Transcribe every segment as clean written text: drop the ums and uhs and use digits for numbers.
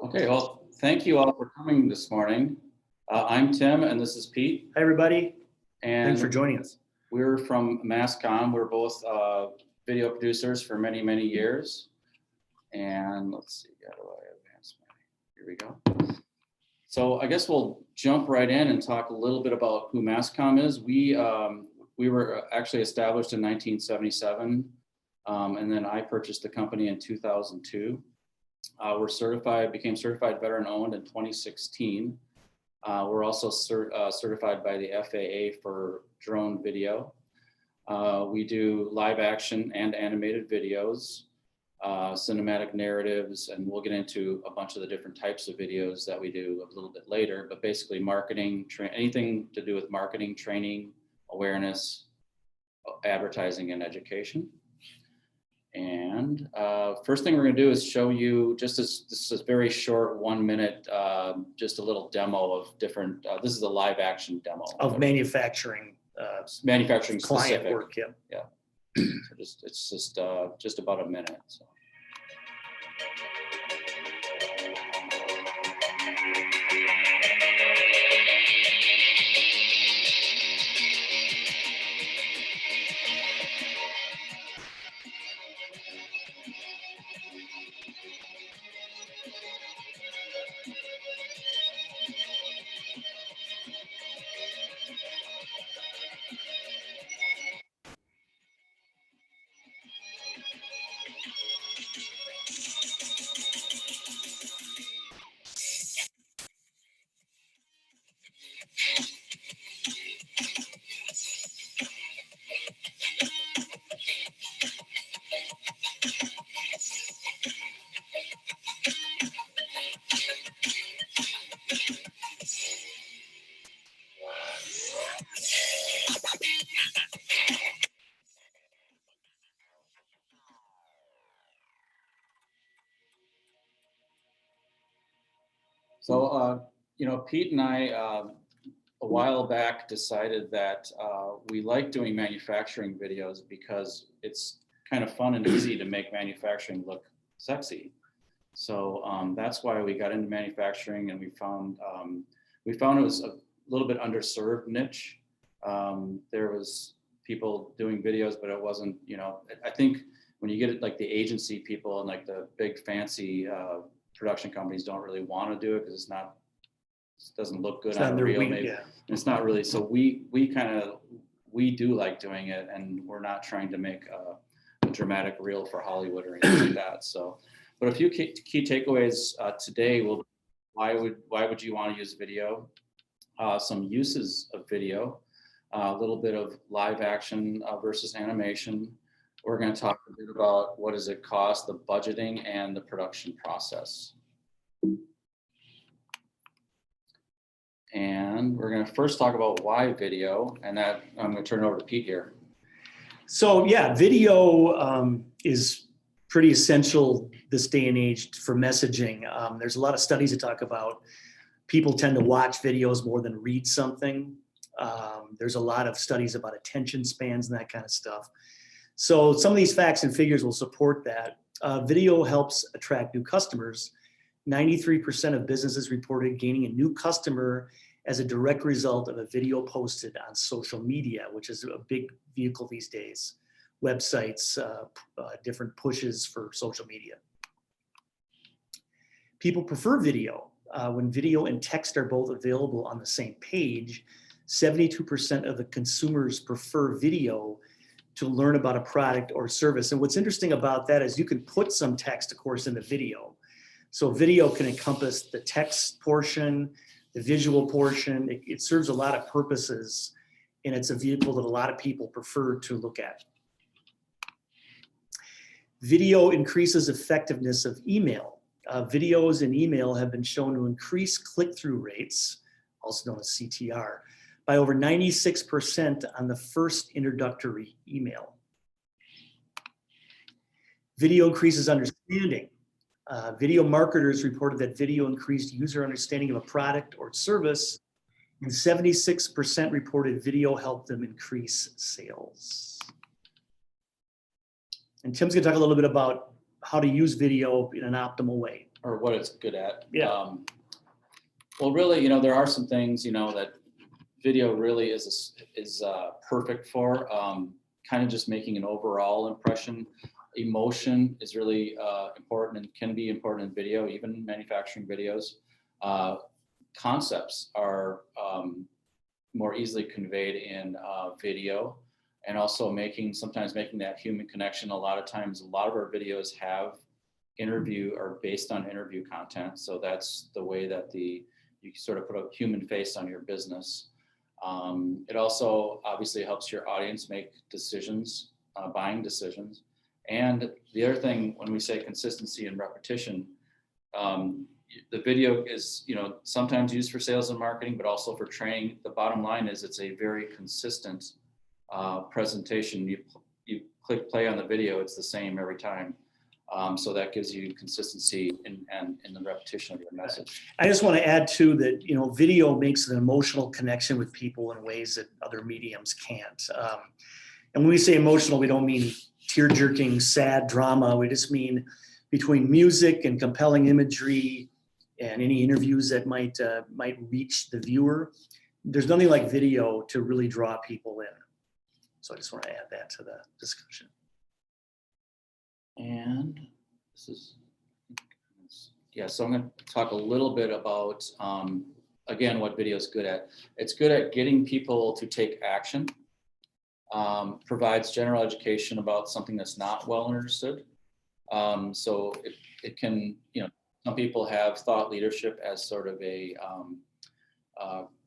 Okay, well, thank you all for coming this morning. I'm Tim and this is Pete. Hi, everybody. And thanks for joining us. We're from Mastcom. We're both video producers for many, many years. And let's see, how do I advance my, here we go. So I guess we'll jump right in and talk a little bit about who Mastcom is. We were actually established in 1977, and then I purchased the company in 2002. We're became certified veteran owned in 2016. We're also certified by the FAA for drone video. We do live action and animated videos, cinematic narratives, and we'll get into a bunch of the different types of videos that we do a little bit later, but basically marketing, anything to do with marketing, training, awareness, advertising, and education. And first thing we're going to do is show you just this is very short 1 minute, just a little demo of different. This is a live action demo of manufacturing. Manufacturing client specific work. Yeah. Yeah. So it's just about a minute. So. So, Pete and I, a while back decided that we like doing manufacturing videos because it's kind of fun and easy to make manufacturing look sexy. So that's why we got into manufacturing, and we found it was a little bit underserved niche. There was people doing videos, but it wasn't, I think when you get it like the agency people and like the big fancy production companies don't really want to do it because it doesn't look good on a reel, maybe. Yeah. It's not really. So we do like doing it, and we're not trying to make a dramatic reel for Hollywood or anything like that. So, but a few key takeaways today will be why would you want to use video? Some uses of video, a little bit of live action versus animation. We're going to talk a bit about what does it cost, the budgeting, and the production process. And we're going to first talk about why video, and that I'm going to turn it over to Pete here. So yeah, video is pretty essential this day and age for messaging. There's a lot of studies that talk about people tend to watch videos more than read something. There's a lot of studies about attention spans and that kind of stuff. So some of these facts and figures will support that. Video helps attract new customers. 93% of businesses reported gaining a new customer as a direct result of a video posted on social media, which is a big vehicle these days. Websites, different pushes for social media. People prefer video. When video and text are both available on the same page, 72% of the consumers prefer video to learn about a product or service. And what's interesting about that is you can put some text, of course, in the video. So video can encompass the text portion, the visual portion. It serves a lot of purposes, and it's a vehicle that a lot of people prefer to look at. Video increases effectiveness of email. Videos in email have been shown to increase click-through rates, also known as CTR, by over 96% on the first introductory email. Video increases understanding. Video marketers reported that video increased user understanding of a product or service, and 76% reported video helped them increase sales. And Tim's gonna talk a little bit about how to use video in an optimal way. or what it's good at. Yeah. Well, really, you know, there are some things, you know, that video really is perfect for. Kind of just making an overall impression. Emotion is really important and can be important in video, even manufacturing videos. Concepts are more easily conveyed in video, and also sometimes making that human connection. A lot of times, a lot of our videos are based on interview content. So that's the way that you sort of put a human face on your business. It also obviously helps your audience make decisions, buying decisions. And the other thing, when we say consistency and repetition, the video is, you know, sometimes used for sales and marketing, but also for training. The bottom line is it's a very consistent presentation. You click play on the video, it's the same every time. So that gives you consistency in the repetition of your message. I just want to add too that, you know, video makes an emotional connection with people in ways that other mediums can't. And when we say emotional, we don't mean tear-jerking, sad drama. We just mean between music and compelling imagery and any interviews that might reach the viewer. There's nothing like video to really draw people in. So I just want to add that to the discussion. And so I'm going to talk a little bit about, again, what video is good at. It's good at getting people to take action, provides general education about something that's not well understood. So it can, you know, some people have thought leadership as sort of a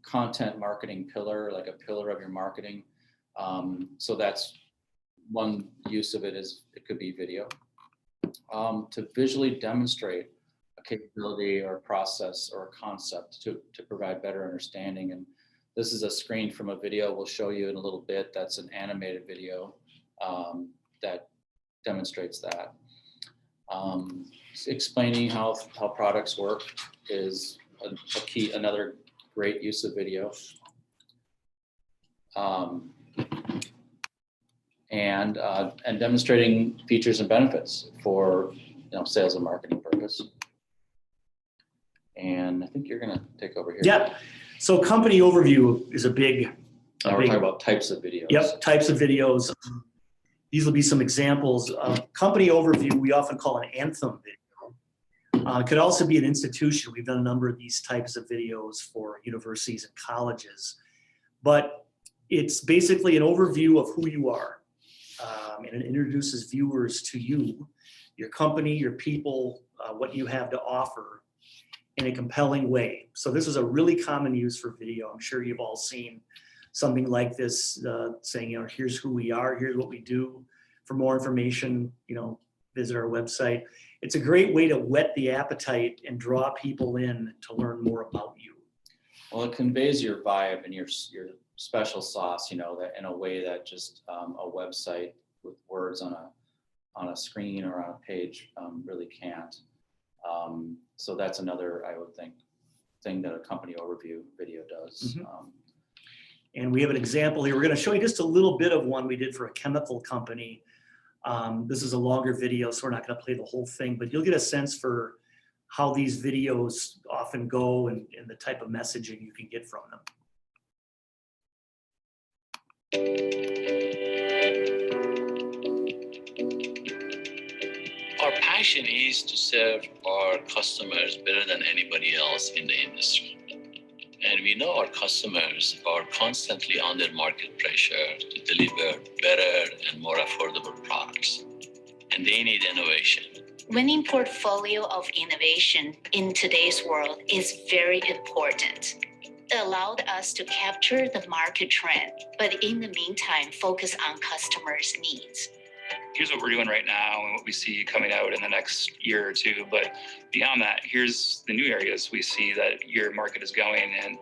content marketing pillar, like a pillar of your marketing. So that's one use of it. Is it could be video. To visually demonstrate a capability or a process or a concept to provide better understanding. And this is a screen from a video we'll show you in a little bit. That's an animated video that demonstrates that. Explaining how products work is another great use of video. And demonstrating features and benefits for, you know, sales and marketing purpose. And I think you're gonna take over here. Yeah. So company overview is a big. Now we're talking about types of videos. Yep, types of videos. These will be some examples. Company overview, we often call an anthem video. It could also be an institution. We've done a number of these types of videos for universities and colleges. But it's basically an overview of who you are. And it introduces viewers to you, your company, your people, what you have to offer in a compelling way. So this is a really common use for video. I'm sure you've all seen something like this saying, you know, here's who we are, here's what we do. For more information, you know, visit our website. It's a great way to whet the appetite and draw people in to learn more about you. Well, it conveys your vibe and your special sauce, you know, that in a way that just a website with words on a screen or on a page really can't. So that's another, I would think, thing that a company overview video does. Mm-hmm. And we have an example here. We're going to show you just a little bit of one we did for a chemical company. This is a longer video, so we're not going to play the whole thing, but you'll get a sense for how these videos often go and the type of messaging you can get from them. Our passion is to serve our customers better than anybody else in the industry. And we know our customers are constantly under market pressure to deliver better and more affordable products. And they need innovation. Winning portfolio of innovation in today's world is very important. It allowed us to capture the market trend, but in the meantime, focus on customers' needs. Here's what we're doing right now and what we see coming out in the next year or two. But beyond that, here's the new areas we see that your market is going in.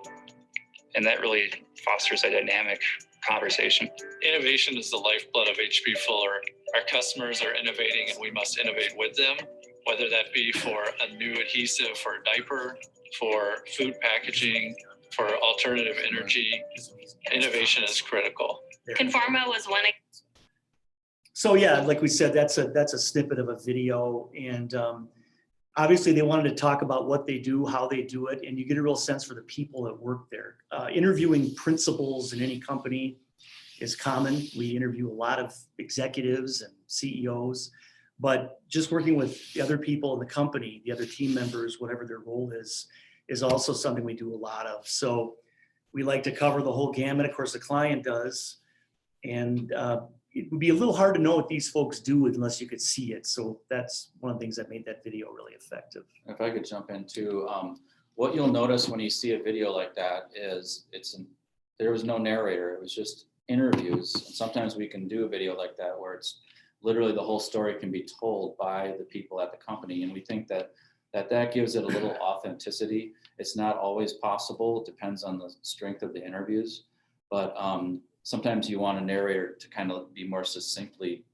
And that really fosters a dynamic conversation. Innovation is the lifeblood of H.B. Fuller. Our customers are innovating and we must innovate with them, whether that be for a new adhesive for a diaper, for food packaging, for alternative energy. Innovation is critical. Conforma was one. So yeah, like we said, that's a snippet of a video, and obviously they wanted to talk about what they do, how they do it, and you get a real sense for the people that work there. Interviewing principals in any company is common. We interview a lot of executives and CEOs, but just working with the other people in the company, the other team members, whatever their role is also something we do a lot of. So we like to cover the whole gamut. Of course, the client does. And it would be a little hard to know what these folks do unless you could see it. So that's one of the things that made that video really effective. If I could jump in too, what you'll notice when you see a video like that is there was no narrator. It was just interviews. And sometimes we can do a video like that where it's literally the whole story can be told by the people at the company. And we think that gives it a little authenticity. It's not always possible. It depends on the strength of the interviews. But sometimes you want a narrator to kind of be more succinctly,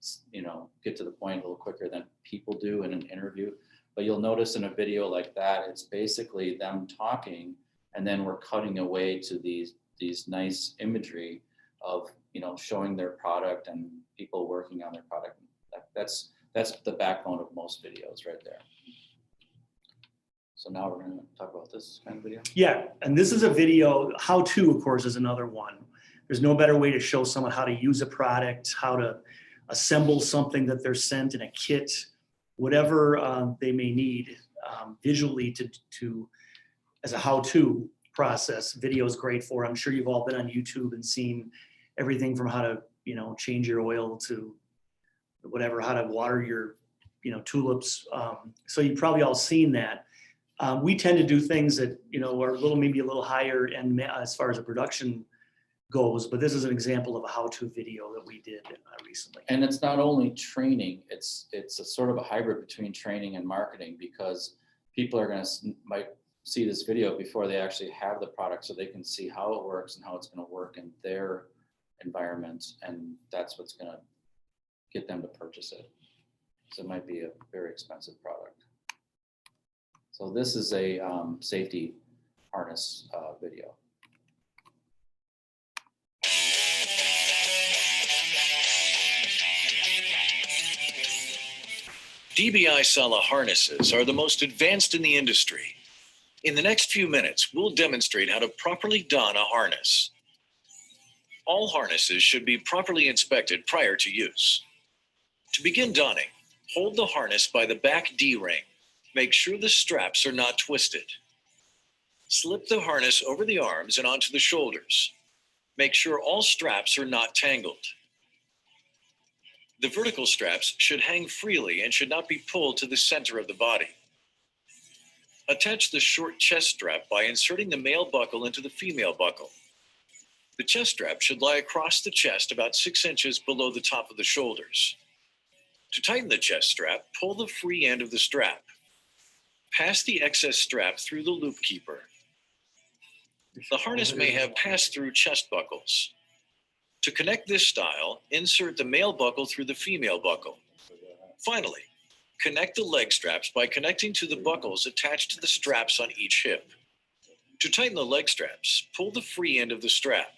get to the point a little quicker than people do in an interview. But you'll notice in a video like that, it's basically them talking, and then we're cutting away to these nice imagery of, showing their product and people working on their product. That's the backbone of most videos right there. So now we're going to talk about this kind of video. Yeah, and this is a video. How to, of course, is another one. There's no better way to show someone how to use a product, how to assemble something that they're sent in a kit, whatever they may need visually to as a how-to process. Video is great for. I'm sure you've all been on YouTube and seen everything from how to change your oil to whatever, how to water your tulips. So you've probably all seen that. We tend to do things that are maybe a little higher end as far as a production goes, but this is an example of a how-to video that we did recently. And it's not only training; it's a sort of a hybrid between training and marketing, because people are might see this video before they actually have the product, so they can see how it works and how it's going to work in their environment, and that's what's going to get them to purchase it. So it might be a very expensive product. So this is a safety harness video. DBI Sala harnesses are the most advanced in the industry. In the next few minutes, we'll demonstrate how to properly don a harness. All harnesses should be properly inspected prior to use. To begin donning, hold the harness by the back D-ring. Make sure the straps are not twisted. Slip the harness over the arms and onto the shoulders. Make sure all straps are not tangled. The vertical straps should hang freely and should not be pulled to the center of the body. Attach the short chest strap by inserting the male buckle into the female buckle. The chest strap should lie across the chest about 6 inches below the top of the shoulders. To tighten the chest strap, pull the free end of the strap. Pass the excess strap through the loop keeper. The harness may have pass-through chest buckles. To connect this style, insert the male buckle through the female buckle. Finally, connect the leg straps by connecting to the buckles attached to the straps on each hip. To tighten the leg straps, pull the free end of the strap.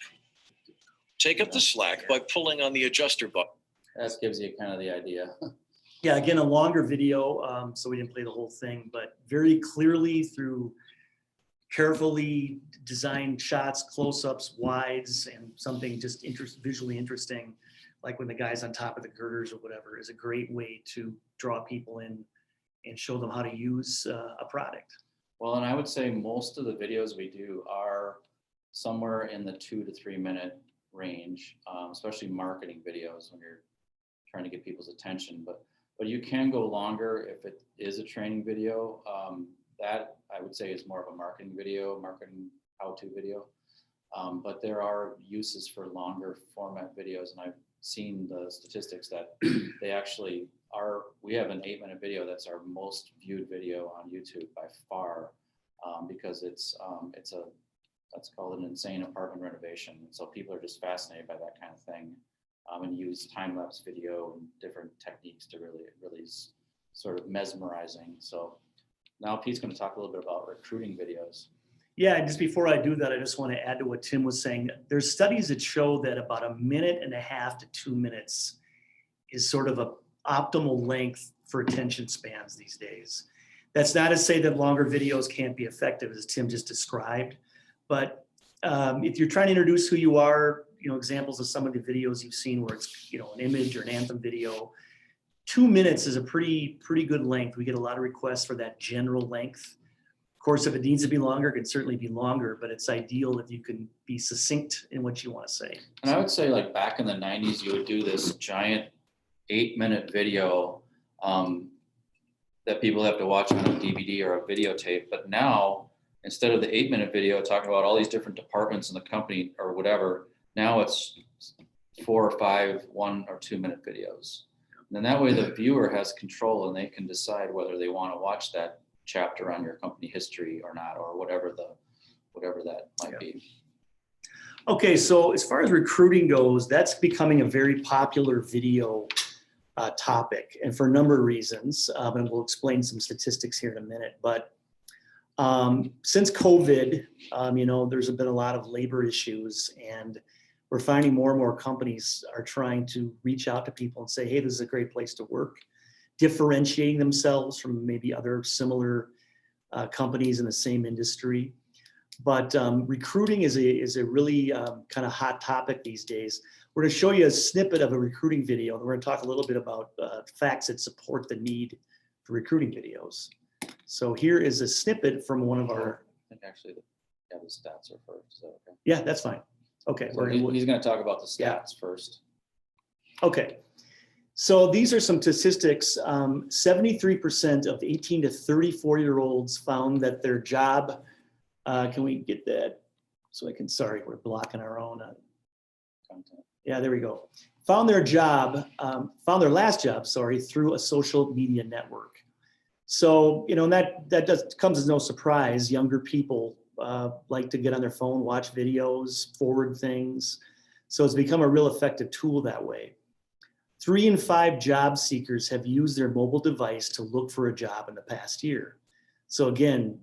Take up the slack by pulling on the adjuster buckle. That gives you kind of the idea. Yeah, again, a longer video, so we didn't play the whole thing, but very clearly through carefully designed shots, close-ups, wides, and something just visually interesting, like when the guy's on top of the girders or whatever, is a great way to draw people in and show them how to use a product. Well, and I would say most of the videos we do are somewhere in the 2 to 3 minute range, especially marketing videos when you're trying to get people's attention. But you can go longer if it is a training video. That I would say is more of a marketing how-to video. But there are uses for longer format videos, and I've seen the statistics that they actually are. We have an 8-minute video that's our most viewed video on YouTube by far, because it's that's called an insane apartment renovation. So people are just fascinated by that kind of thing, and use time-lapse video and different techniques to really sort of mesmerizing. So now Pete's going to talk a little bit about recruiting videos. Yeah, and just before I do that, I just want to add to what Tim was saying. There's studies that show that about 1.5 minutes to 2 minutes is sort of an optimal length for attention spans these days. That's not to say that longer videos can't be effective, as Tim just described. But if you're trying to introduce who you are, examples of some of the videos you've seen where it's, an image or an anthem video, 2 minutes is a pretty good length. We get a lot of requests for that general length. Of course, if it needs to be longer, it can certainly be longer, but it's ideal if you can be succinct in what you want to say. And I would say, like, back in the 90s, you would do this giant 8-minute video that people have to watch on a DVD or a videotape. But now, instead of the 8-minute video talking about all these different departments in the company or whatever, now it's 4 or 5 1 or 2 minute videos. And then that way the viewer has control and they can decide whether they want to watch that chapter on your company history or not, or whatever that might be. Okay, so as far as recruiting goes, that's becoming a very popular video topic, and for a number of reasons, and we'll explain some statistics here in a minute. But since COVID, there's been a lot of labor issues, and we're finding more and more companies are trying to reach out to people and say, hey, this is a great place to work, differentiating themselves from maybe other similar companies in the same industry. But recruiting is a really kind of hot topic these days. We're going to show you a snippet of a recruiting video, and we're going to talk a little bit about facts that support the need for recruiting videos. So here is a snippet from one of our. I think actually the stats are first. So, okay. Yeah, that's fine. Okay. So he's going to talk about the stats first. Okay. So these are some statistics. 73% of 18 to 34-year-olds found that their job, can we get that? So I can, sorry, we're blocking our own content. Yeah, there we go. Found their last job, through a social media network. So, that comes as no surprise. Younger people like to get on their phone, watch videos, forward things. So it's become a real effective tool that way. 3 in 5 job seekers have used their mobile device to look for a job in the past year. So again,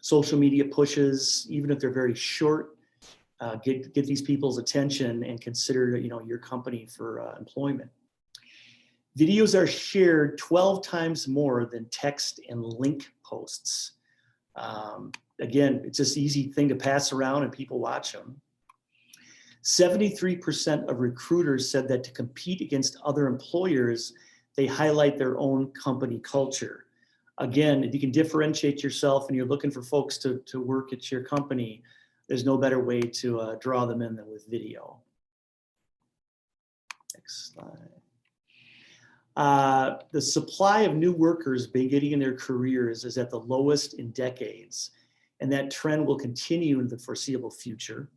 social media pushes, even if they're very short, get these people's attention and consider your company for employment. Videos are shared 12 times more than text and link posts. Again, it's just an easy thing to pass around and people watch them. 73% of recruiters said that to compete against other employers, they highlight their own company culture. Again, if you can differentiate yourself and you're looking for folks to work at your company, there's no better way to draw them in than with video. Next slide. The supply of new workers beginning in their careers is at the lowest in decades, and that trend will continue in the foreseeable future.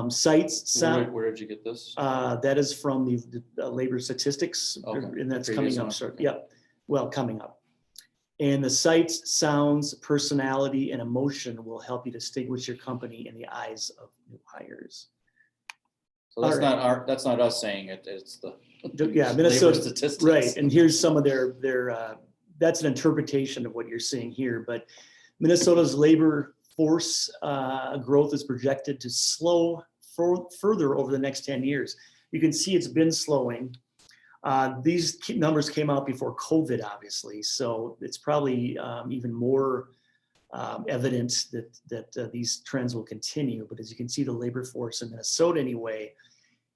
Sites. Where did you get this? That is from the labor statistics, Okay. and that's Previous coming up. one. Yep. Well, coming up. And the sights, sounds, personality, and emotion will help you distinguish your company in the eyes of new hires. So that's that's not us saying it. It's the Minnesota labor statistics. Right, and here's some of their that's an interpretation of what you're seeing here. But Minnesota's labor force growth is projected to slow further over the next 10 years. You can see it's been slowing. These numbers came out before COVID, obviously, so it's probably even more evident that these trends will continue. But as you can see, the labor force in Minnesota, anyway,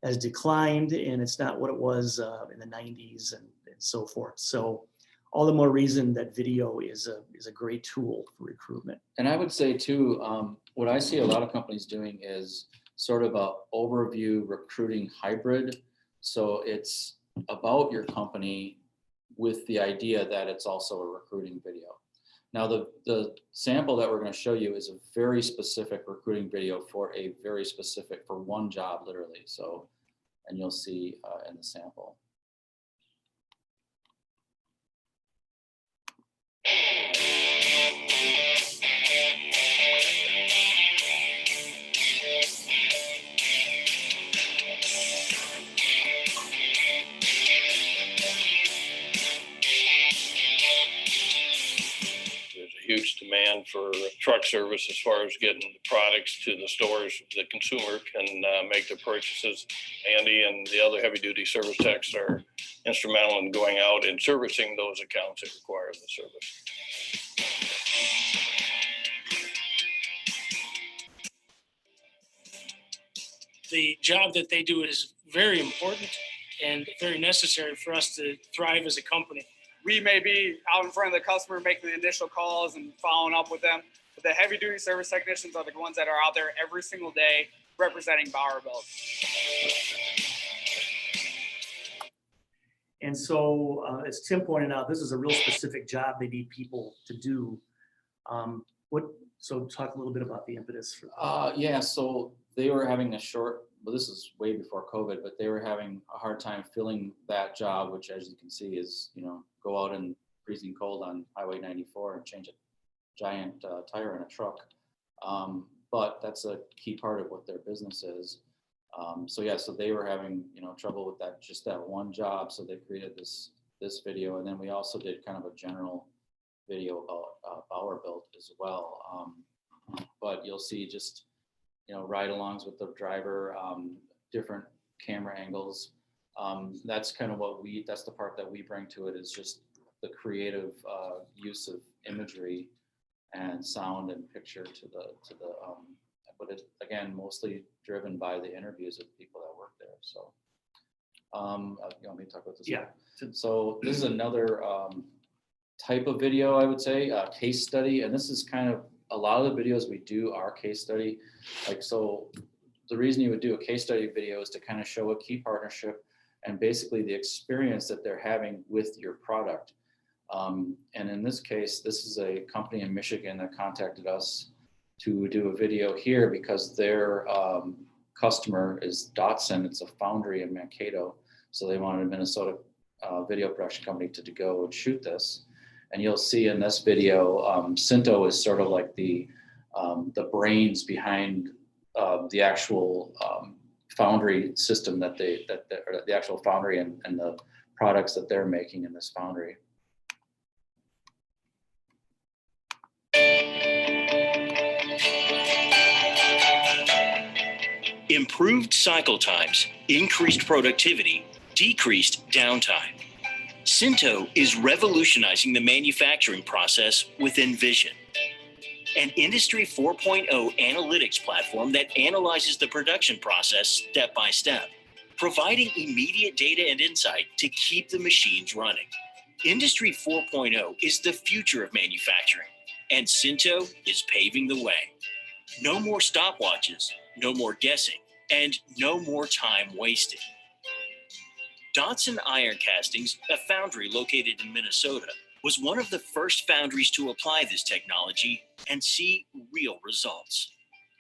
has declined, and it's not what it was in the 90s and so forth. So all the more reason that video is a great tool for recruitment. And I would say too, what I see a lot of companies doing is sort of a overview recruiting hybrid. So it's about your company with the idea that it's also a recruiting video. Now the sample that we're going to show you is a very specific recruiting video for one job, literally. So, and you'll see in the sample. huge demand for truck service as far as getting the products to the stores. The consumer can make their purchases. Andy and the other heavy duty service techs are instrumental in going out and servicing those accounts that require the service. The job that they do is very important and very necessary for us to thrive as a company. We may be out in front of the customer making the initial calls and following up with them, but the heavy duty service technicians are the ones that are out there every single day representing Bauer Build. And so, as Tim pointed out, this is a real specific job they need people to do. So talk a little bit about the impetus for Yeah, so they were having well, this is way before COVID, but they were having a hard time filling that job, which, as you can see, is, go out in freezing cold on Highway 94 and change a giant tire in a truck. But that's a key part of what their business is. So they were having, trouble with that one job. So they created this video. And then we also did kind of a general video about Bauer Build as well. But you'll see just, ride-alongs with the driver, different camera angles. That's kind of that's the part that we bring to it, is just the creative use of imagery and sound and picture but it, again, mostly driven by the interviews of people that work there. So, you want me to talk about this? Yeah. So this is another type of video, I would say, case study. And this is kind of, a lot of the videos we do are case study. So the reason you would do a case study video is to kind of show a key partnership and basically the experience that they're having with your product. And in this case, this is a company in Michigan that contacted us to do a video here because their customer is Datsun. It's a foundry in Mankato. So they wanted a Minnesota video production company to go and shoot this. And you'll see in this video, Cinto is sort of like the brains behind the actual foundry system or the actual foundry and the products that they're making in this foundry. Improved cycle times, increased productivity, decreased downtime. Cinto is revolutionizing the manufacturing process with Envision, an Industry 4.0 analytics platform that analyzes the production process step by step, providing immediate data and insight to keep the machines running. Industry 4.0 is the future of manufacturing, and Cinto is paving the way. No more stopwatches, no more guessing, and no more time wasted. Datsun Iron Castings, a foundry located in Minnesota, was one of the first foundries to apply this technology and see real results.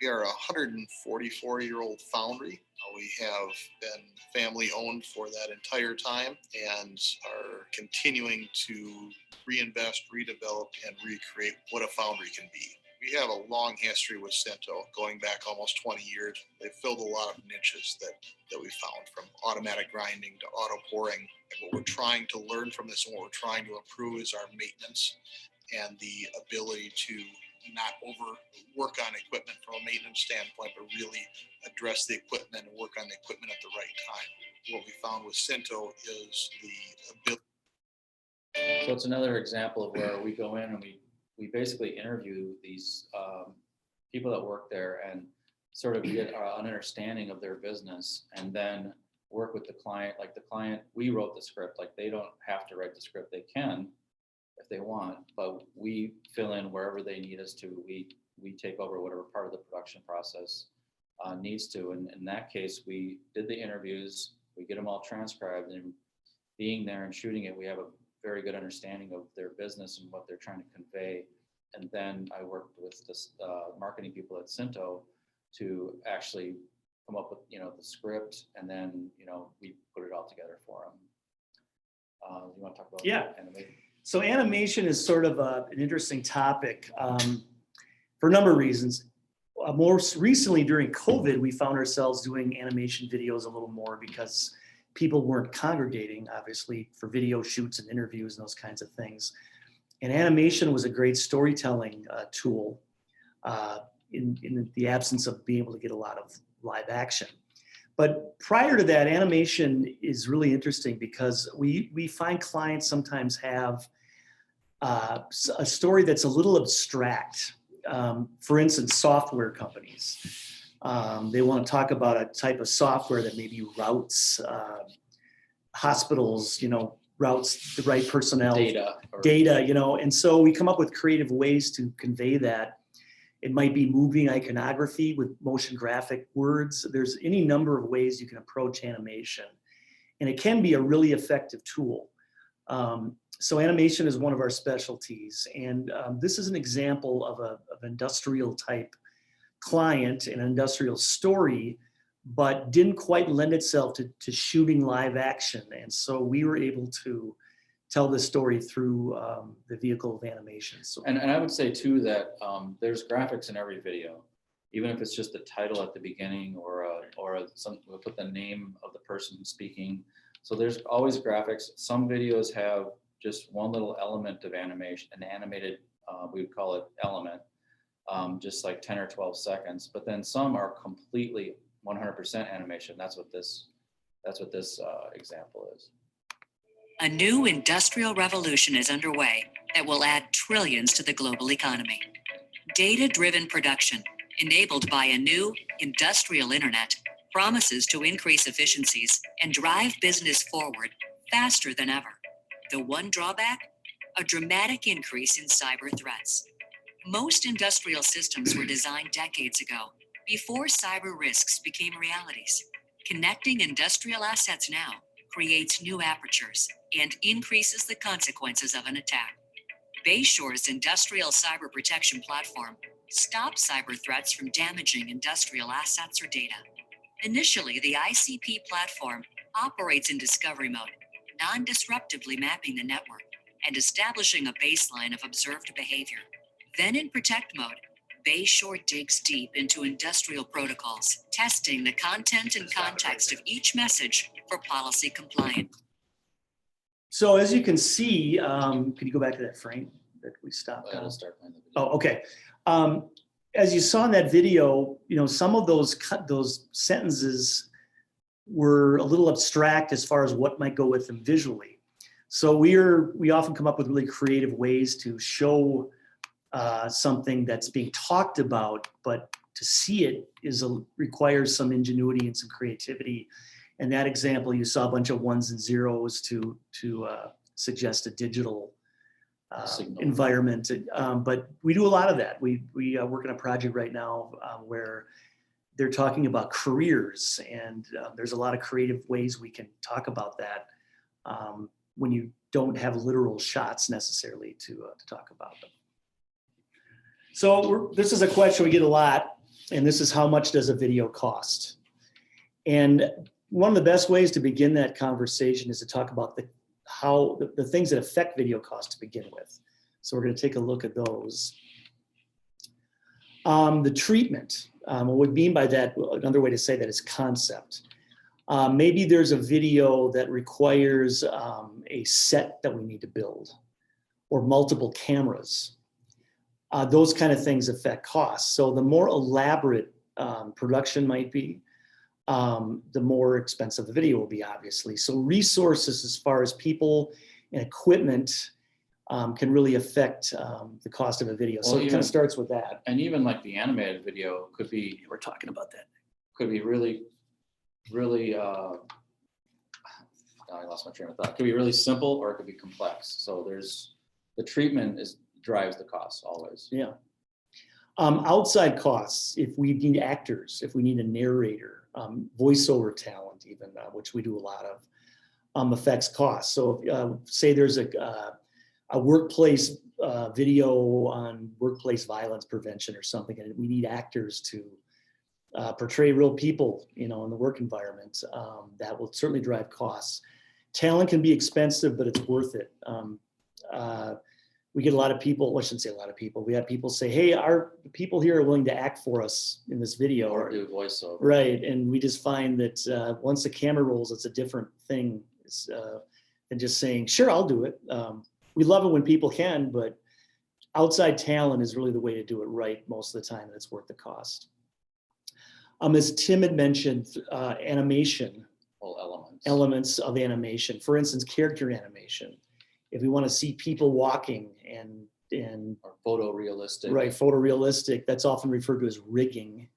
We are a 144-year-old foundry. We have been family owned for that entire time and are continuing to reinvest, redevelop, and recreate what a foundry can be. We have a long history with Cinto, going back almost 20 years. They've filled a lot of niches that we found, from automatic grinding to auto pouring. And what we're trying to learn from this and what we're trying to improve is our maintenance and the ability to not overwork on equipment from a maintenance standpoint, but really address the equipment and work on the equipment at the right time. What we found with Cinto is the ability. So it's another example of where we go in and we basically interview these people that work there and sort of get an understanding of their business, and then work with the client. Like the client, we wrote the script. Like they don't have to write the script. They can if they want, but we fill in wherever they need us to. We take over whatever part of the production process needs to. And in that case, we did the interviews, we get them all transcribed, and being there and shooting it, we have a very good understanding of their business and what they're trying to convey. And then I worked with the marketing people at Cinto to actually come up with, the script, and then, we put it all together for them. You want to talk about animation? So animation is sort of an interesting topic for a number of reasons. More recently during COVID, we found ourselves doing animation videos a little more because people weren't congregating, obviously, for video shoots and interviews and those kinds of things. And animation was a great storytelling tool in the absence of being able to get a lot of live action. But prior to that, animation is really interesting because we find clients sometimes have a story that's a little abstract. For instance, software companies. They want to talk about a type of software that maybe routes hospitals, routes the right personnel. Data, and so we come up with creative ways to convey that. It might be moving iconography with motion graphic words. There's any number of ways you can approach animation, and it can be a really effective tool. So animation is one of our specialties, and this is an example of an industrial type client, an industrial story, but didn't quite lend itself to shooting live action. And so we were able to tell the story through the vehicle of animation. So, and I would say too that there's graphics in every video, even if it's just the title at the beginning or we'll put the name of the person speaking. So there's always graphics. Some videos have just one little element of animation, an animated, we would call it element, just like 10 or 12 seconds. But then some are completely 100% animation. That's what this example is. A new industrial revolution is underway that will add trillions to the global economy. Data-driven production, enabled by a new industrial internet, promises to increase efficiencies and drive business forward faster than ever. The one drawback? A dramatic increase in cyber threats. Most industrial systems were designed decades ago, before cyber risks became realities. Connecting industrial assets now creates new apertures and increases the consequences of an attack. Bayshore's industrial cyber protection platform stops cyber threats from damaging industrial assets or data. Initially, the ICP platform operates in discovery mode, non-disruptively mapping the network and establishing a baseline of observed behavior. Then in protect mode, Bayshore digs deep into industrial protocols, testing the content and context of each message for policy compliance. So as you can see, could you go back to that frame that we stopped on? I'll start playing the video. Oh, okay. As you saw in that video, some of those sentences were a little abstract as far as what might go with them visually. So we often come up with really creative ways to show something that's being talked about, but to see it requires some ingenuity and some creativity. In that example, you saw a bunch of ones and zeros to suggest a digital environment. But we do a lot of that. We work on a project right now where they're talking about careers, and there's a lot of creative ways we can talk about that when you don't have literal shots necessarily to talk about them. So this is a question we get a lot, and this is how much does a video cost? And one of the best ways to begin that conversation is to talk about the things that affect video cost to begin with. So we're going to take a look at those. The treatment, what we mean by that, another way to say that is concept. Maybe there's a video that requires a set that we need to build, or multiple cameras. Those kind of things affect costs. So the more elaborate production might be, the more expensive the video will be, obviously. So resources as far as people and equipment can really affect the cost of a video. So it kind of starts with that. And even like the animated video could be, we're talking about that. Could be really, I lost my train of thought. It could be really simple or it could be complex. So the treatment drives the cost always. Yeah. Outside costs, if we need actors, if we need a narrator, voiceover talent even, which we do a lot of, affects costs. So say there's a workplace video on workplace violence prevention or something, and we need actors to portray real people, in the work environment, that will certainly drive costs. Talent can be expensive, but it's worth it. We get a lot of people, well, I shouldn't say a lot of people, we have people say, hey, our people here are willing to act for us in this video. Or do voiceover. Right, and we just find that once the camera rolls, it's a different thing than just saying, sure, I'll do it. we love it when people can, but outside talent is really the way to do it right most of the time, and it's worth the cost. As Tim had mentioned, animation, All elements of animation. For instance, character animation. If we want to see people walking and or photorealistic. right, photorealistic, that's often referred to as rigging.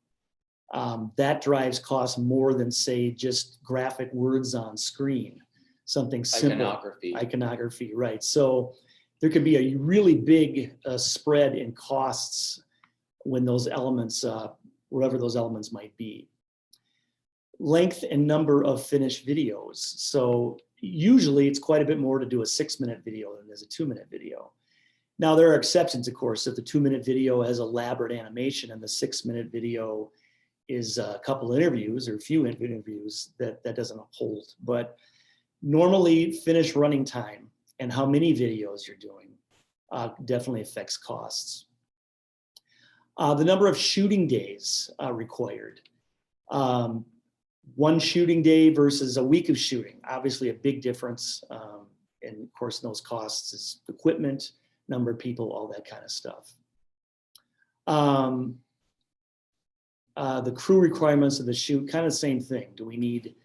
That drives costs more than, say, just graphic words on screen. Something simple. Iconography, right. So there could be a really big spread in costs when those elements, wherever those elements might be. Length and number of finished videos. So usually it's quite a bit more to do a 6-minute video than there's a 2-minute video. Now there are exceptions, of course. If the 2-minute video has elaborate animation and the 6-minute video is a couple interviews or a few interviews, that doesn't hold. But normally finished running time and how many videos you're doing definitely affects costs. The number of shooting days required. One shooting day versus a week of shooting, obviously a big difference. And of course, those costs is equipment, number of people, all that kind of stuff. The crew requirements of the shoot, kind of the same thing. Do we need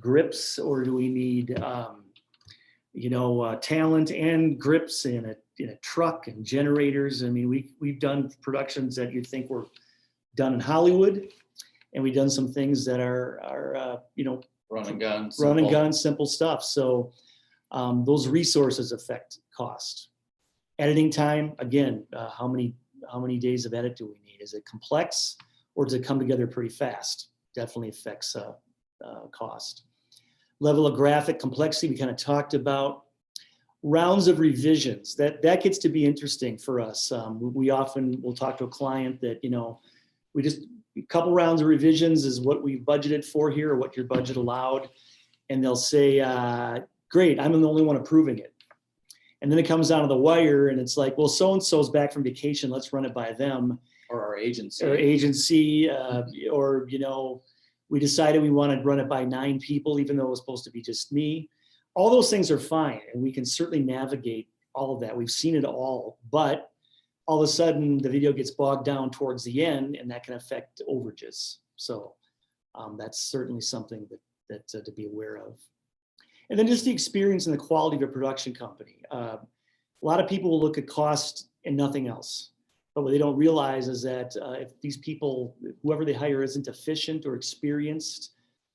grips or do we need, talent and grips in a truck and generators? I mean, we've done productions that you'd think were done in Hollywood, and we've done some things that are run and gun, simple stuff. So those resources affect cost. Editing time, again, how many days of edit do we need? Is it complex or does it come together pretty fast? Definitely affects cost. Level of graphic complexity, we kind of talked about. Rounds of revisions, that gets to be interesting for us. We often will talk to a client that, we just, a couple rounds of revisions is what we budgeted for here or what your budget allowed. And they'll say, great, I'm the only one approving it. And then it comes down to the wire and it's like, well, so-and-so's back from vacation, let's run it by them. Or our agency. Or we decided we want to run it by 9 people, even though it was supposed to be just me. All those things are fine, and we can certainly navigate all of that. We've seen it all, but all of a sudden the video gets bogged down towards the end, and that can affect overages. So that's certainly something that to be aware of. And then just the experience and the quality of a production company. A lot of people will look at cost and nothing else. But what they don't realize is that if these people, whoever they hire isn't efficient or experienced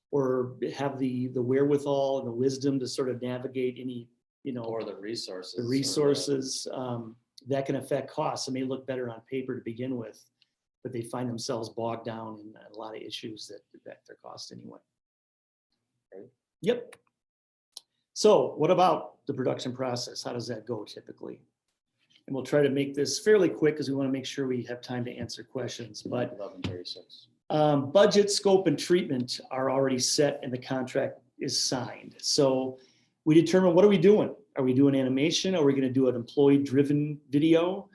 or have the wherewithal and the wisdom to sort of navigate any, or the resources. That can affect costs. It may look better on paper to begin with, but they find themselves bogged down in a lot of issues that affect their cost anyway. Right. Yep. So what about the production process? How does that go typically? And we'll try to make this fairly quick because we want to make sure we have time to answer questions. But 11:36. Budget, scope, and treatment are already set and the contract is signed. So we determine, what are we doing? Are we doing animation? Are we going to do an employee-driven video?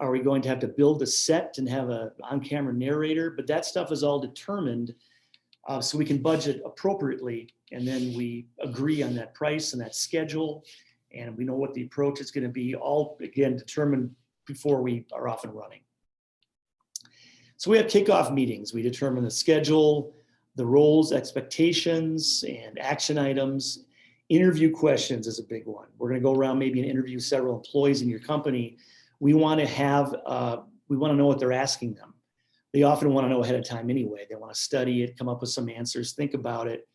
Are we going to have to build a set and have an on-camera narrator? But that stuff is all determined so we can budget appropriately. And then we agree on that price and that schedule. And we know what the approach is going to be, all, again, determined before we are off and running. So we have kickoff meetings. We determine the schedule, the roles, expectations, and action items. Interview questions is a big one. We're going to go around maybe and interview several employees in your company. We want to have, we want to know what they're asking them. They often want to know ahead of time anyway. They want to study it, come up with some answers, think about it.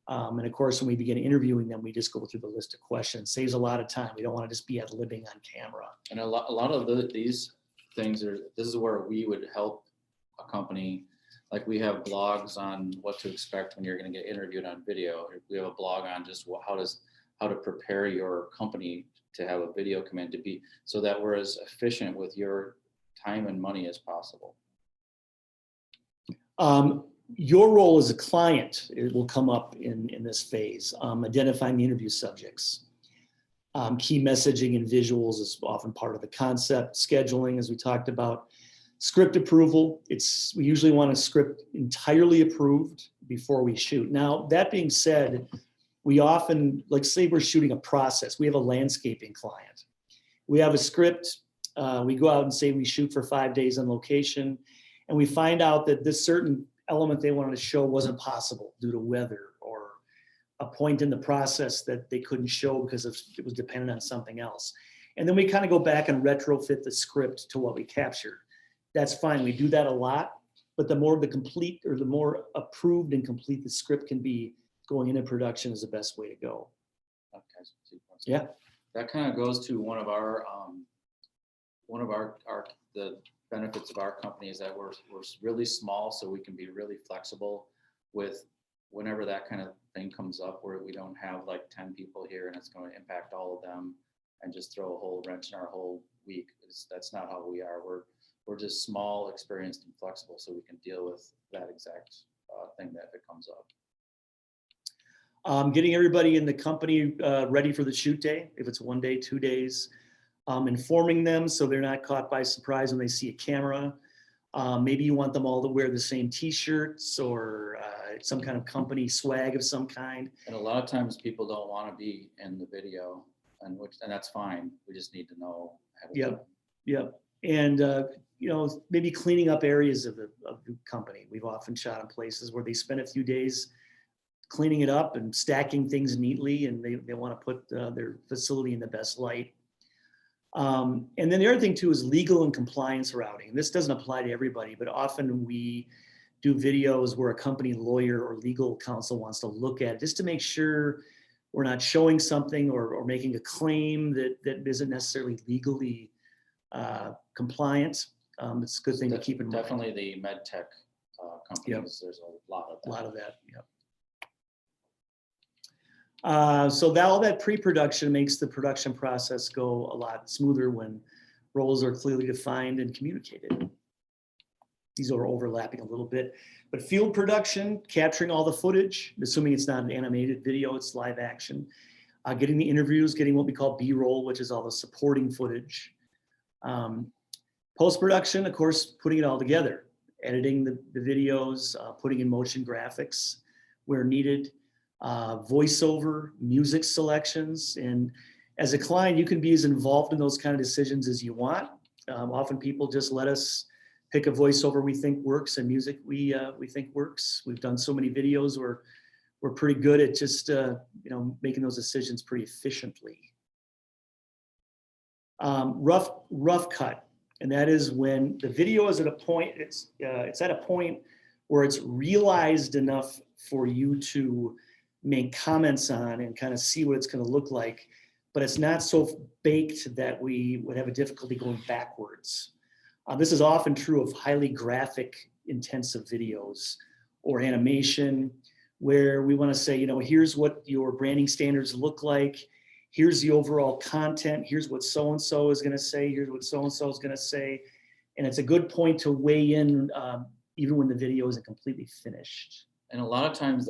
And of course, when we begin interviewing them, we just go through the list of questions. Saves a lot of time. We don't want to just be ad-libbing on camera. And a lot of these things this is where we would help a company. Like we have blogs on what to expect when you're going to get interviewed on video. We have a blog on just how to prepare your company to have a video come in, to be so that we're as efficient with your time and money as possible. Your role as a client, it will come up in this phase. Identifying the interview subjects. Key messaging and visuals is often part of the concept. Scheduling, as we talked about. Script approval, we usually want a script entirely approved before we shoot. Now, that being said, we often, like say we're shooting a process, we have a landscaping client, We have a script. We go out and say we shoot for 5 days on location, and we find out that this certain element they wanted to show wasn't possible due to weather or a point in the process that they couldn't show because it was dependent on something else. And then we kind of go back and retrofit the script to what we captured. That's fine. We do that a lot, but the more the more approved and complete the script can be going into production is the best way to go. Okay. Yeah. That kind of goes to one of our the benefits of our company is that we're really small, so we can be really flexible with whenever that kind of thing comes up where we don't have like 10 people here and it's going to impact all of them and just throw a whole wrench in our whole week. That's not how we are. We're just small, experienced, and flexible, so we can deal with that exact thing that if it comes up. Getting everybody in the company ready for the shoot day, if it's 1 day, 2 days, informing them so they're not caught by surprise when they see a camera. Maybe you want them all to wear the same t-shirts or some kind of company swag of some kind. And a lot of times people don't want to be in the video, and that's fine. We just need to know ahead of time. Yep. And maybe cleaning up areas of the company. We've often shot in places where they spend a few days cleaning it up and stacking things neatly, and they want to put their facility in the best light. And then the other thing too is legal and compliance routing. And this doesn't apply to everybody, but often we do videos where a company lawyer or legal counsel wants to look at it just to make sure we're not showing something or making a claim that isn't necessarily legally compliant. It's a good thing to keep in mind. Definitely the med tech companies, there's a lot of that. A lot of that, yep. So all that pre-production makes the production process go a lot smoother when roles are clearly defined and communicated. These are overlapping a little bit, but field production, capturing all the footage, assuming it's not an animated video, it's live action, getting the interviews, getting what we call B-roll, which is all the supporting footage. Post-production, of course, putting it all together, editing the videos, putting in motion graphics where needed, voiceover, music selections. And as a client, you can be as involved in those kind of decisions as you want. Often people just let us pick a voiceover we think works and music we think works. We've done so many videos where we're pretty good at just making those decisions pretty efficiently. Rough cut, and that is when the video is at a point, it's at a point where it's realized enough for you to make comments on and kind of see what it's going to look like, but it's not so baked that we would have a difficulty going backwards. This is often true of highly graphic intensive videos or animation where we want to say, here's what your branding standards look like. Here's the overall content. Here's what so-and-so is going to say. Here's what so-and-so is going to say. And it's a good point to weigh in even when the video isn't completely finished. And a lot of times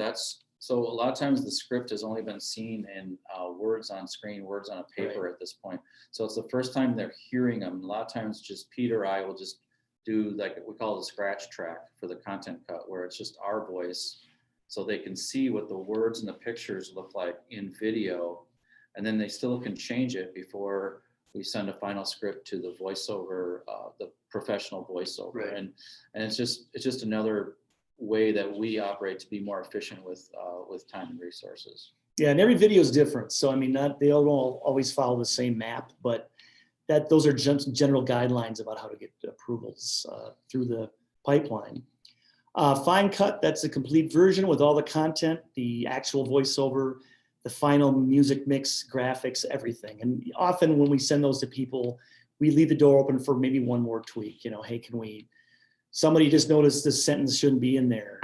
a lot of times the script has only been seen in words on screen, words on a paper at this point. So it's the first time they're hearing them. A lot of times just Pete or I will just do like we call it a scratch track for the content cut, where it's just our voice so they can see what the words and the pictures look like in video. And then they still can change it before we send a final script to the voiceover, the professional voiceover. Right. And it's just another way that we operate to be more efficient with time and resources. Yeah, and every video is different. So I mean, they don't all always follow the same map, but those are general guidelines about how to get approvals through the pipeline. Fine cut, that's a complete version with all the content, the actual voiceover, the final music mix, graphics, everything. And often when we send those to people, we leave the door open for maybe one more tweak. Hey, somebody just noticed this sentence shouldn't be in there,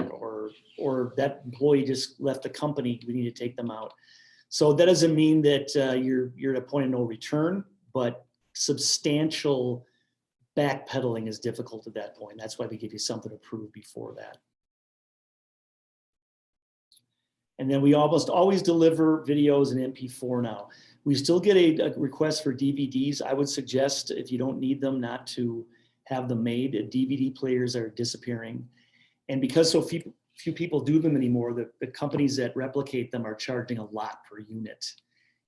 or that employee just left the company, we need to take them out. So that doesn't mean that you're at a point of no return, but substantial backpedaling is difficult at that point. That's why we give you something approved before that. And then we almost always deliver videos in MP4 now. We still get a request for DVDs. I would suggest if you don't need them, not to have them made. DVD players are disappearing. And because so few people do them anymore, the companies that replicate them are charging a lot per unit.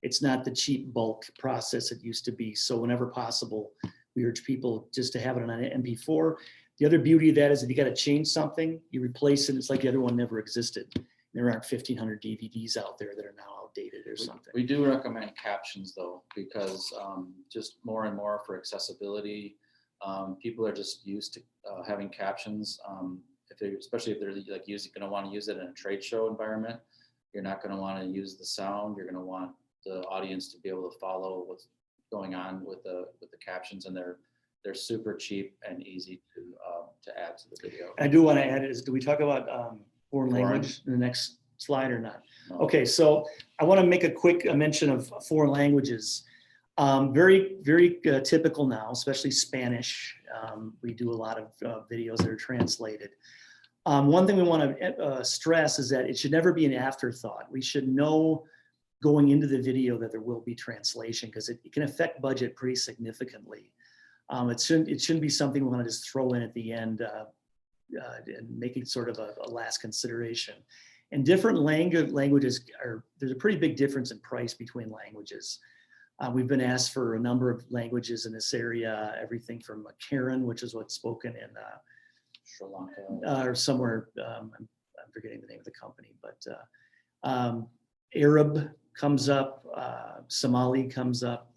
It's not the cheap bulk process it used to be. So whenever possible, we urge people just to have it on an MP4. The other beauty of that is if you got to change something, you replace it. It's like the other one never existed. There aren't 1,500 DVDs out there that are now outdated or something. We do recommend captions though, because just more and more for accessibility, people are just used to having captions. Especially if they're like going to want to use it in a trade show environment, you're not going to want to use the sound. You're going to want the audience to be able to follow what's going on with the captions, and they're super cheap and easy to add to the video. I do want to add is, do we talk about foreign language in the next slide or not? No. Okay, so I want to make a quick mention of foreign languages. Very, very typical now, especially Spanish. We do a lot of videos that are translated. One thing we want to stress is that it should never be an afterthought. We should know going into the video that there will be translation, because it can affect budget pretty significantly. It shouldn't be something we want to just throw in at the end and make it sort of a last consideration. And different languages there's a pretty big difference in price between languages. We've been asked for a number of languages in this area, everything from Karen, which is what's spoken in Sri Lanka or somewhere, I'm forgetting the name of the company, but Arab comes up, Somali comes up,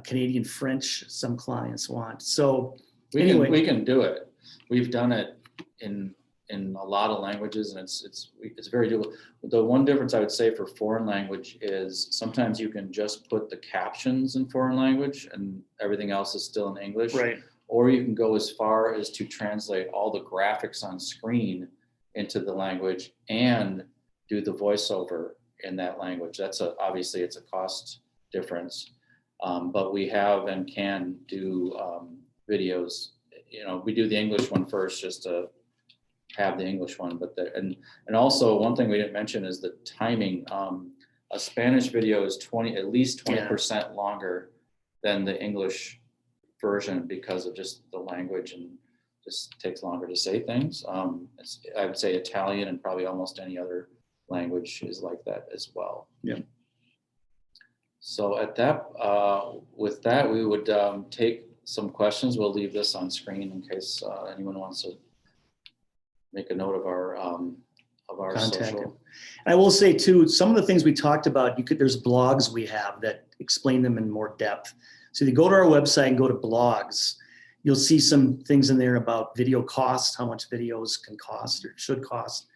Canadian French, some clients want. So anyway, we can do it. We've done it in a lot of languages, and it's very doable. The one difference I would say for foreign language is sometimes you can just put the captions in foreign language and everything else is still in English. right. Or you can go as far as to translate all the graphics on screen into the language and do the voiceover in that language. Obviously it's a cost difference, but we have and can do videos. We do the English one first just to have the English one, but and also one thing we didn't mention is the timing. A Spanish video is at least 20% longer than the English version because of just the language, and just takes longer to say things. I would say Italian and probably almost any other language is like that as well. Yeah. So with that, we would take some questions. We'll leave this on screen in case anyone wants to make a note of our Contact. social. And I will say too, some of the things we talked about, there's blogs we have that explain them in more depth. So if you go to our website and go to blogs, you'll see some things in there about video costs, how much videos can cost or should cost,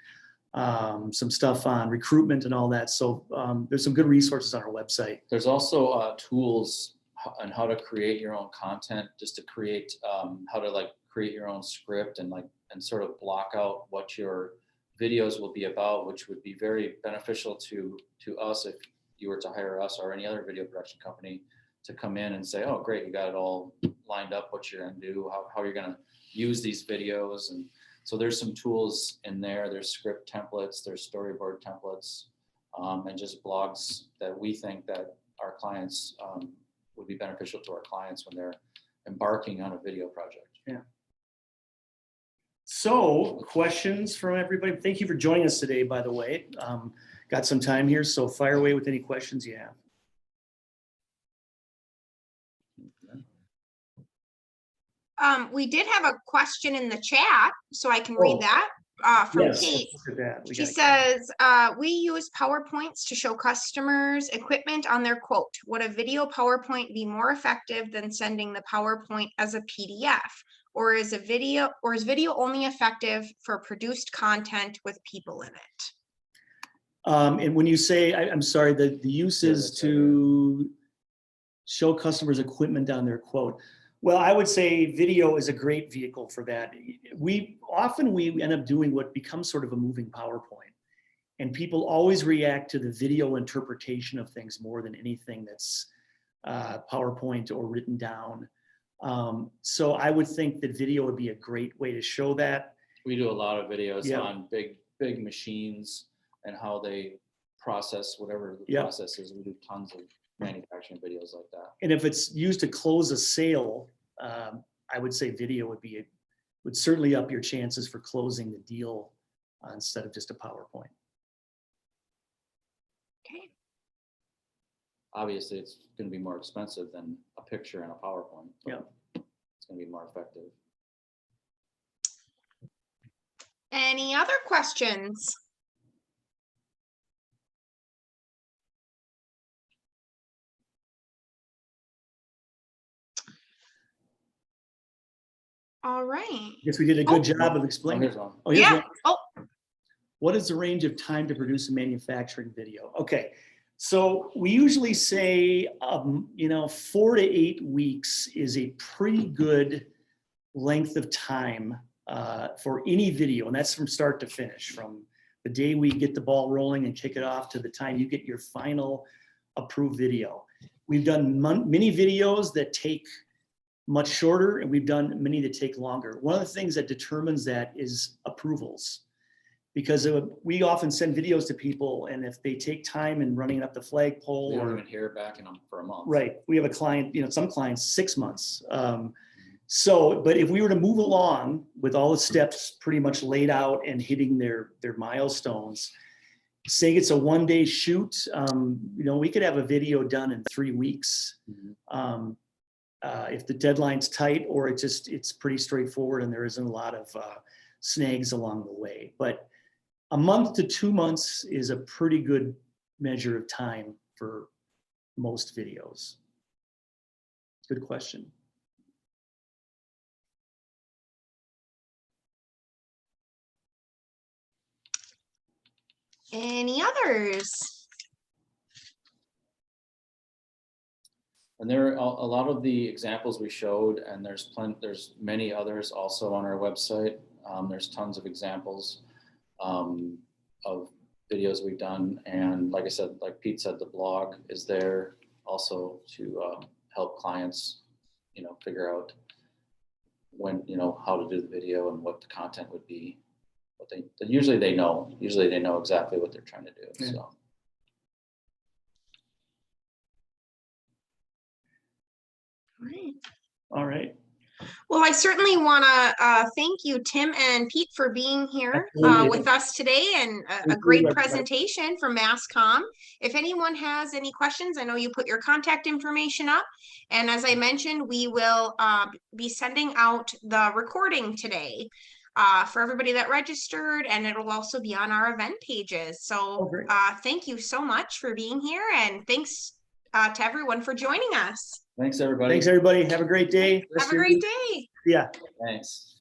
some stuff on recruitment and all that. So there's some good resources on our website. There's also tools on how to create your own content, just to create how to create your own script and sort of block out what your videos will be about, which would be very beneficial to us if you were to hire us or any other video production company to come in and say, oh, great, you got it all lined up, what you're gonna do, how you're gonna use these videos. And so there's some tools in there. There's script templates, there's storyboard templates, and just blogs that we think that our clients would be beneficial to our clients when they're embarking on a video project. Yeah. So questions from everybody. Thank you for joining us today, by the way. Got some time here, so fire away with any questions you have. We did have a question in the chat, so I can read that from Yes, Kate. look at that. She says, we use PowerPoints to show customers equipment on their quote. Would a video PowerPoint be more effective than sending the PowerPoint as a PDF? Or is video only effective for produced content with people in it? And when you say, I'm sorry, the use is to show customers equipment on their quote. Well, I would say video is a great vehicle for that. We end up doing what becomes sort of a moving PowerPoint. And people always react to the video interpretation of things more than anything that's PowerPoint or written down. So I would think that video would be a great way to show that. We do a lot of videos on big machines and how they process whatever the process is. We do tons of manufacturing videos like that. And if it's used to close a sale, I would say video would certainly up your chances for closing the deal instead of just a PowerPoint. Okay. obviously it's going to be more expensive than a picture and a PowerPoint. Yeah. It's going to be more effective. Any other questions? All right. I guess we did a good job of Oh, explaining. here's one. Oh, here's Yeah. one. Oh, What is the range of time to produce a manufacturing video? Okay, so we usually say, 4 to 8 weeks is a pretty good length of time for any video, and that's from start to finish, from the day we get the ball rolling and kick it off to the time you get your final approved video. We've done many videos that take much shorter, and we've done many that take longer. One of the things that determines that is approvals. Because we often send videos to people, and if they take time in running up the flagpole, We don't or even hear back in them for a month. right, we have a client, some clients 6 months. But if we were to move along with all the steps pretty much laid out and hitting their milestones, say it's a 1-day shoot, we could have a video done in 3 weeks. Mhm. If the deadline's tight, or it's pretty straightforward and there isn't a lot of snags along the way. But a month to 2 months is a pretty good measure of time for most videos. Good question. any others? And there are a lot of the examples we showed, and there's many others also on our website. There's tons of examples of videos we've done. And like I said, like Pete said, the blog is there also to help clients, figure out when, how to do the video and what the content would be. But usually they know exactly what they're trying to do. Yeah. So. All right. Well, I certainly want to thank you, Tim and Pete, for being here Absolutely. with us today, and Thank a you, great everybody. presentation from Mastcom. If anyone has any questions, I know you put your contact information up. And as I mentioned, we will be sending out the recording today for everybody that registered, and it'll also be on our event pages. So great. thank you so much for being here, and thanks to everyone for joining us. Thanks, everybody. Thanks, everybody. Have a great day. Have a great day. Yeah. Thanks.